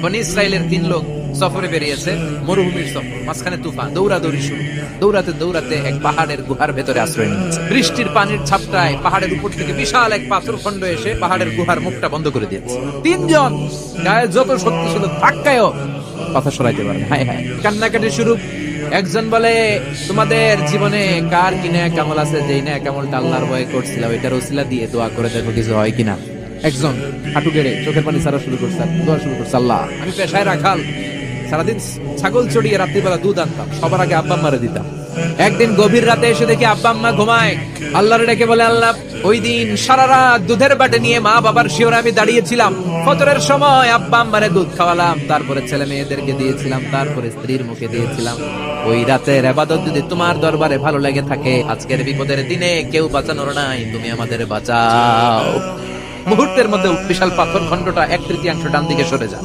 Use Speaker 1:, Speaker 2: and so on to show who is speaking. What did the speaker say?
Speaker 1: বনি ইসরাইলের 3 লোক সফরে বেরিয়েছে, মরুভূমির সফর, মাঝখানে তুফান, দৌড়াদৌড়ি শুরু। দৌড়াতে দৌড়াতে এক পাহাড়ের গুহার ভেতরে আশ্রয় নিয়েছে। বৃষ্টির পানির ছাপটায় পাহাড়ের উপর থেকে বিশাল এক পাথর খণ্ড এসে পাহাড়ের গুহার মুখটা বন্ধ করে দিয়েছে। 3 জন গায়ে যত শক্তি ছিল ধাক্কায়ও কথা সরাইতে পারে না। হায় হায়, কান্নাকাটি শুরু। একজন বলে, তোমাদের জীবনে কার কি ন্যাক আমল আছে, যেই ন্যাক আমলটা আল্লাহর ভয়ে করছিল ওইটার ওসিলা দিয়ে দোয়া করে দেখো কিছু হয় কিনা। একজন হাঁটু গেড়ে চোখের পানি ছাড়া শুরু করছে, দোয়া শুরু করছে, আল্লাহ আমি পেশায় রাখাল, সারাদিন ছাগল চড়িয়ে রাত্রিবেলা দুধ আনতাম, সবার আগে আব্বা আম্মারে দিতাম। একদিন গভীর রাতে এসে দেখি আব্বা আম্মা ঘুমায়। আল্লাহরে ডেকে বলে, আল্লাহ ওই দিন সারা রাত দুধের বাটে নিয়ে মা বাবার শিওরে আমি দাঁড়িয়েছিলাম, ফজরের সময় আব্বা আম্মারে দুধ খাওয়ালাম, তারপরে ছেলে মেয়েদেরকে দিয়েছিলাম, তারপরে স্ত্রীর মুখে দিয়েছিলাম। ওই রাতের ইবাদত যদি তোমার দরবারে ভালো লেগে থাকে, আজকের বিপদের দিনে কেউ বাঁচানোর নাই, তুমি আমাদের বাঁচাও। মুহূর্তের মধ্যে বিশাল পাথর খণ্ডটা 1/3 ডান দিকে সরে যায়।